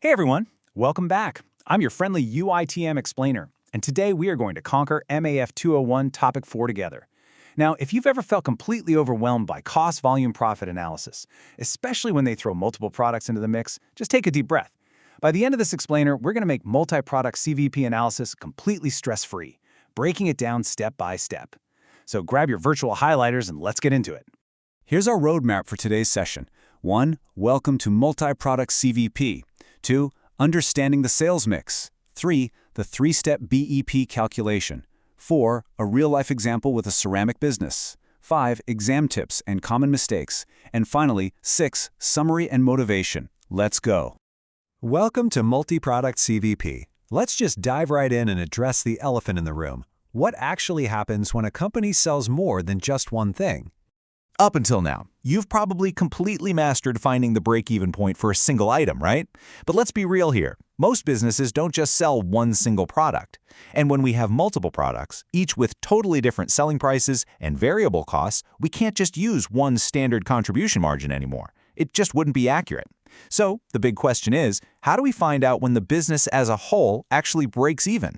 Hey everyone, welcome back. I'm your friendly UITM explainer, and today we are going to conquer MAF201 Topic 4 together. Now, if you've ever felt completely overwhelmed by cost, volume, profit analysis, especially when they throw multiple products into the mix, just take a deep breath. By the end of this explainer, we're going to make multi-product CVP analysis completely stress-free, breaking it down step by step. So grab your virtual highlighters and let's get into it. Here's our roadmap for today's session. 1. Welcome to multi-product CVP. 2. Understanding the sales mix. 3. The three-step BEP calculation. 4. A real-life example with a ceramic business. 5. Exam tips and common mistakes. And finally, 6. Summary and motivation. Let's go. Welcome to Multi-Product CVP. Let's just dive right in and address the elephant in the room. What actually happens when a company sells more than just one thing? Up until now, you've probably completely mastered finding the break-even point for a single item, right? But let's be real here. Most businesses don't just sell one single product. And when we have multiple products, each with totally different selling prices and variable costs, we can't just use one standard contribution margin anymore. It just wouldn't be accurate. So the big question is, how do we find out when the business as a whole actually breaks even?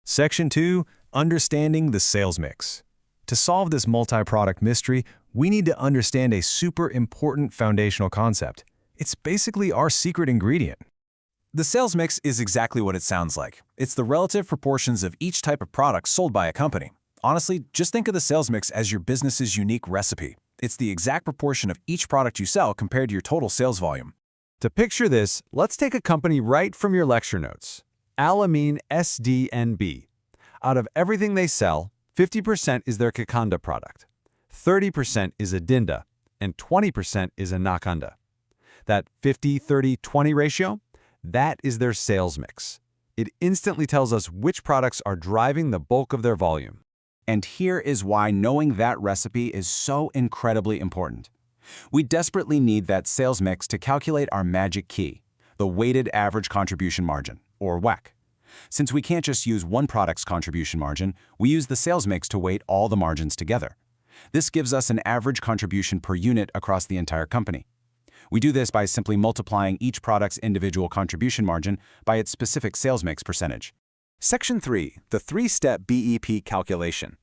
Section 2. Understanding the sales mix. To solve this multi-product mystery, we need to understand a super important foundational concept. It's basically our secret ingredient. The sales mix is exactly what it sounds like. It's the relative proportions of each type of product sold by a company. Honestly, just think of the sales mix as your business's unique recipe. It's the exact proportion of each product you sell compared to your total sales volume. To picture this, let's take a company right from your lecture notes. Al-Amin SDNB. Out of everything they sell, 50% is their Kakanda product, 30% is a Dinda, and 20% is a Nakanda. That 50-30-20 ratio, that is their sales mix. It instantly tells us which products are driving the bulk of their volume. And here is why knowing that recipe is so incredibly important. We desperately need that sales mix to calculate our magic key, the weighted average contribution margin, or WAC. Since we can't just use one product's contribution margin, we use the sales mix to weight all the margins together. This gives us an average contribution per unit across the entire company. We do this by simply multiplying each product's individual contribution margin by its specific sales mix percentage. Section 3. The three-step BEP calculation.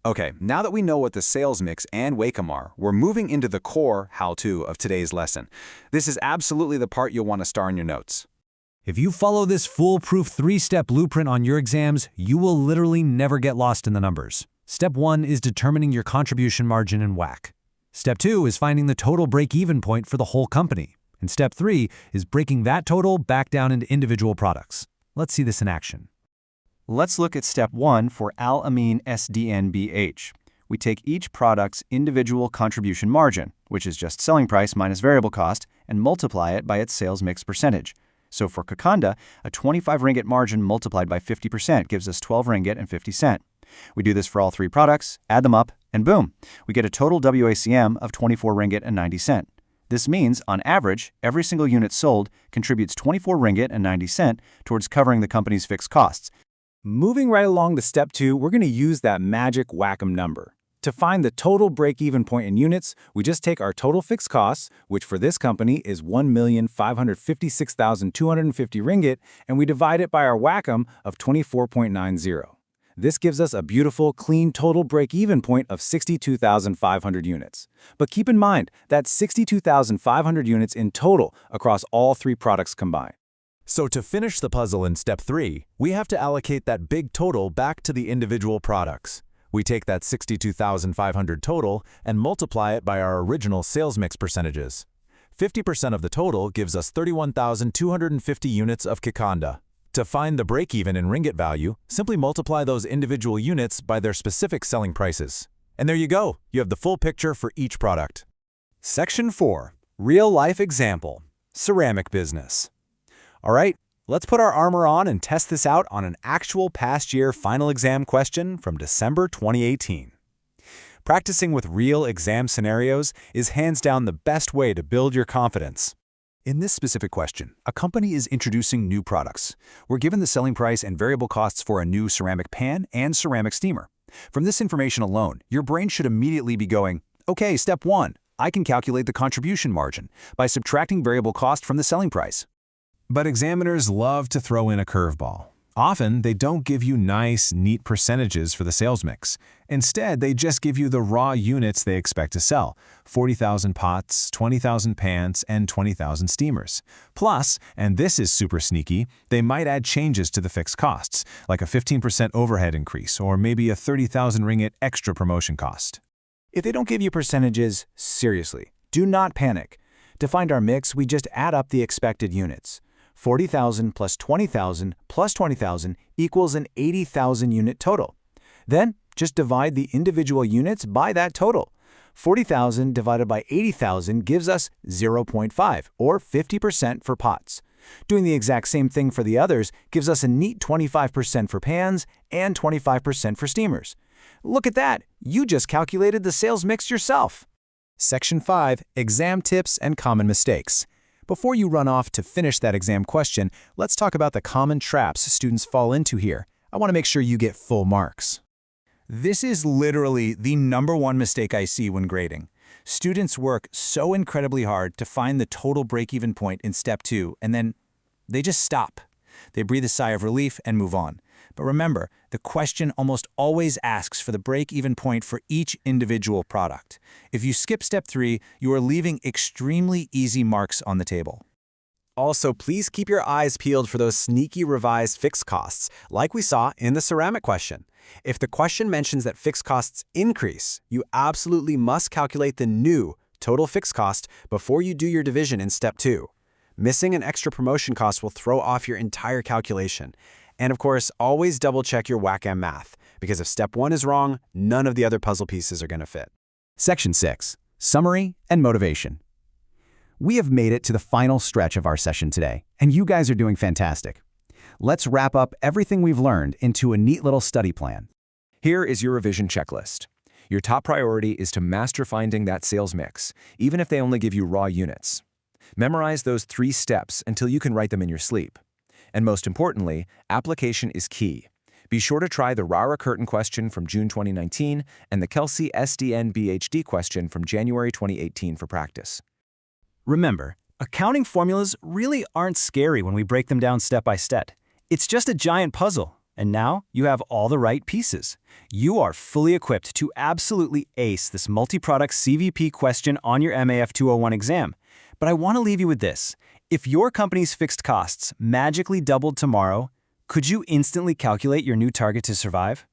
Okay, now that we know what the sales mix and WACOM are, we're moving into the core how-to of today's lesson. This is absolutely the part you'll want to star in your notes. If you follow this foolproof three-step blueprint on your exams, you will literally never get lost in the numbers. Step 1 is determining your contribution margin and WAC. Step 2 is finding the total break-even point for the whole company. And Step 3 is breaking that total back down into individual products. Let's see this in action. Let's look at Step 1 for Al-Amin SDNBH. We take each product's individual contribution margin, which is just selling price minus variable cost, and multiply it by its sales mix percentage. So for Kakanda, a 25 ringgit margin multiplied by 50% gives us 12 ringgit and 50 cent. We do this for all three products, add them up, and boom, we get a total WACM of 24 ringgit and 90 cent. This means, on average, every single unit sold contributes 24 ringgit and 90 cent towards covering the company's fixed costs. Moving right along to Step 2, we're going to use that magic WACOM number. To find the total break-even point in units, we just take our total fixed costs, which for this company is 1,556,250 ringgit, and we divide it by our WACOM of 24.90. This gives us a beautiful, clean total break-even point of 62,500 units. But keep in mind, that's 62,500 units in total across all three products combined. So to finish the puzzle in Step 3, we have to allocate that big total back to the individual products. We take that 62,500 total and multiply it by our original sales mix percentages. 50% of the total gives us 31,250 units of Kakanda. To find the break-even in ringgit value, simply multiply those individual units by their specific selling prices. And there you go, you have the full picture for each product. Section 4. Real-life example. Ceramic business. All right, let's put our armor on and test this out on an actual past year final exam question from December 2018. Practicing with real exam scenarios is hands down the best way to build your confidence. In this specific question, a company is introducing new products. We're given the selling price and variable costs for a new ceramic pan and ceramic steamer. From this information alone, your brain should immediately be going, okay, Step 1, I can calculate the contribution margin by subtracting variable cost from the selling price. But examiners love to throw in a curveball. Often, they don't give you nice, neat percentages for the sales mix. Instead, they just give you the raw units they expect to sell: 40,000 pots, 20,000 pans, and 20,000 steamers. Plus, and this is super sneaky, they might add changes to the fixed costs, like a 15% overhead increase or maybe a 30,000 ringgit extra promotion cost. If they don't give you percentages, seriously, do not panic. To find our mix, we just add up the expected units. 40,000 plus 20,000 plus 20,000 equals an 80,000 unit total. Then, just divide the individual units by that total. 40,000 divided by 80,000 gives us 0.5, or 50% for pots. Doing the exact same thing for the others gives us a neat 25% for pans and 25% for steamers. Look at that! You just calculated the sales mix yourself. Section 5, Exam Tips and Common Mistakes. Before you run off to finish that exam question, let's talk about the common traps students fall into here. I want to make sure you get full marks. This is literally the #1 mistake I see when grading. Students work so incredibly hard to find the total break-even point in Step 2, and then they just stop. They breathe a sigh of relief and move on. But remember, the question almost always asks for the break-even point for each individual product. If you skip Step 3, you are leaving extremely easy marks on the table. Also, please keep your eyes peeled for those sneaky revised fixed costs, like we saw in the ceramic question. If the question mentions that fixed costs increase, you absolutely must calculate the new total fixed cost before you do your division in Step 2. Missing an extra promotion cost will throw off your entire calculation. And of course, always double-check your WAC-M math, because if Step 1 is wrong, none of the other puzzle pieces are going to fit. Section 6, Summary and Motivation. We have made it to the final stretch of our session today, and you guys are doing fantastic. Let's wrap up everything we've learned into a neat little study plan. Here is your revision checklist. Your top priority is to master finding that sales mix, even if they only give you raw units. Memorize those 3 steps until you can write them in your sleep. And most importantly, application is key. Be sure to try the Rara Curtin question from June 2019 and the Kelsey SDN BHD question from January 2018 for practice. Remember, accounting formulas really aren't scary when we break them down step by step. It's just a giant puzzle, and now you have all the right pieces. You are fully equipped to absolutely ace this multi-product CVP question on your MAF201 exam. But I want to leave you with this. If your company's fixed costs magically doubled tomorrow, could you instantly calculate your new target to survive?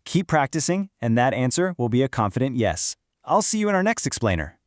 Keep practicing, and that answer will be a confident yes. I'll see you in our next explainer.